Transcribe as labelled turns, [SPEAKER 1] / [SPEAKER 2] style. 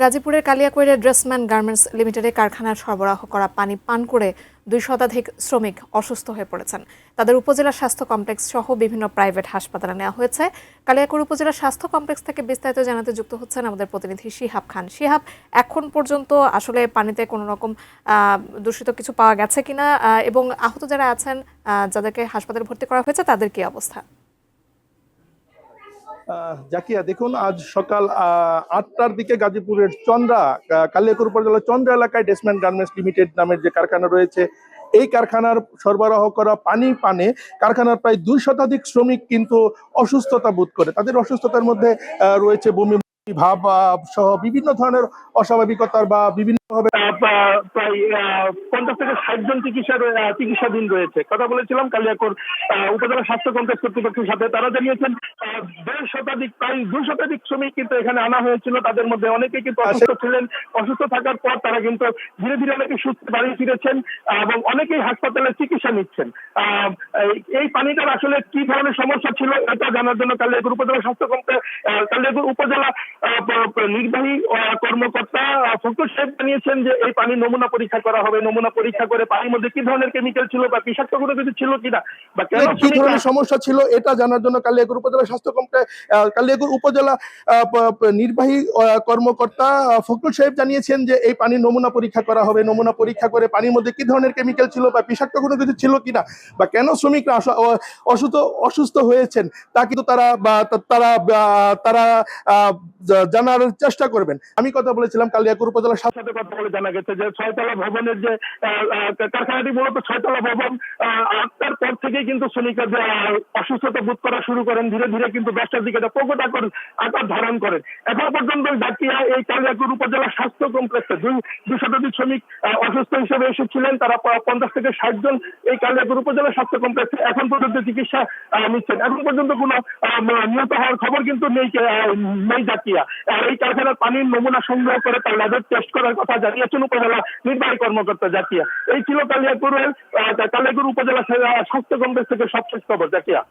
[SPEAKER 1] গাজীপুরের কালিয়াকৈরে ড্রেসম্যান গার্মেন্টস লিমিটেডে কারখানার সরবরাহ করা পানি পান করে 2 শতাধিক শ্রমিক অসুস্থ হয়ে পড়েছেন। তাদের উপজেলা স্বাস্থ্য কমপ্লেক্স সহ বিভিন্ন প্রাইভেট হাসপাতালে নেওয়া হয়েছে। কালিয়াকৈর উপজেলা স্বাস্থ্য কমপ্লেক্স থেকে বিস্তারিত জানাতে যুক্ত হচ্ছেন আমাদের প্রতিনিধি শিহাব খান। শিহাব, এখন পর্যন্ত আসলে পানিতে কোনো রকম দূষিত কিছু পাওয়া গেছে কিনা এবং আহত যারা আছেন, যাদেরকে হাসপাতালে ভর্তি করা হয়েছে, তাদের কি অবস্থা?
[SPEAKER 2] জাকিয়া, দেখুন, আজ সকাল 8টার দিকে গাজীপুরের চন্দ্রা কালিয়াকৈর উপজেলার চন্দ্রা এলাকায় ড্রেসম্যান গার্মেন্টস লিমিটেড নামের যে কারখানা রয়েছে, এই কারখানার সরবরাহ করা পানে কারখানার প্রায় 2 শতাধিক শ্রমিক কিন্তু অসুস্থতা বোধ করে। তাদের অসুস্থতার মধ্যে রয়েছে বমি ভাব সহ বিভিন্ন ধরনের অস্বাভাবিকতার বা বিভিন্নভাবে প্রায় 50 থেকে 60 জন চিকিৎসাধীন রয়েছে। কথা বলেছিলাম কালিয়াকৈর উপজেলা স্বাস্থ্য কমপ্লেক্স কর্তৃপক্ষের সাথে। তারা জানিয়েছেন প্রায় 2 শতাধিক শ্রমিক কিন্তু এখানে আনা হয়েছিল। তাদের মধ্যে অনেকেই কিন্তু অসুস্থ ছিলেন। অসুস্থ থাকার পর তারা কিন্তু ধীরে ধীরে অনেকে সুস্থ বাড়ি ফিরেছেন এবং অনেকেই হাসপাতালে চিকিৎসা নিচ্ছেন। এই পানিটার আসলে কি ধরনের সমস্যা ছিল এটা জানার জন্য কালিয়াকৈর উপজেলা স্বাস্থ্য কমপ্লেক্স কালিয়াকৈর উপজেলা নির্বাহী কর্মকর্তা ফখরুল সাহেব জানিয়েছেন যে এই পানি নমুনা পরীক্ষা করা হবে। নমুনা পরীক্ষা করে পানির মধ্যে কি ধরনের কেমিক্যাল ছিল বা বিষাক্ত কোনো কিছু ছিল কিনা বা কেন কি ধরনের সমস্যা ছিল এটা জানার জন্য কালিয়াকৈর উপজেলা স্বাস্থ্য কমপ্লেক্স কালিয়াকৈর উপজেলা নির্বাহী কর্মকর্তা ফখরুল সাহেব জানিয়েছেন যে এই পানির নমুনা পরীক্ষা করা হবে। নমুনা পরীক্ষা করে পানির মধ্যে কি ধরনের কেমিক্যাল ছিল বা বিষাক্ত কোনো কিছু ছিল কিনা বা কেন শ্রমিকরা অসুস্থ হয়েছেন তা কিন্তু তারা জানার চেষ্টা করবেন। আমি কথা বলেছিলাম কালিয়াকৈর উপজেলার সাথে কথা বলে জানা গেছে যে 6তলা ভবনের যে কারখানাটি মূলত 6তলা ভবন, 8টার পর থেকে কিন্তু শ্রমিকরা অসুস্থতা বোধ করা শুরু করেন। ধীরে ধীরে কিন্তু 10টার দিকে প্রকট আকার ধারণ করেন। এখন পর্যন্ত জাকিয়া এই কালিয়াকৈর উপজেলা স্বাস্থ্য কমপ্লেক্সে 2 শতাধিক শ্রমিক অসুস্থ হিসেবে এসেছিলেন। তারা 50 থেকে 60 জন এই কালিয়াকৈর উপজেলা স্বাস্থ্য কমপ্লেক্সে এখন পর্যন্ত চিকিৎসা নিচ্ছেন। এখন পর্যন্ত কোনো নিহত হওয়ার খবর কিন্তু নেই জাকিয়া। এই কারখানার পানির নমুনা সংগ্রহ করে তার ল্যাবে টেস্ট করার কথা জানিয়েছেন উপজেলা নির্বাহী কর্মকর্তা জাকিয়া। এই ছিল কালিয়াকৈর উপজেলা স্বাস্থ্য কমপ্লেক্স থেকে সবশেষ খবর। জাকিয়া।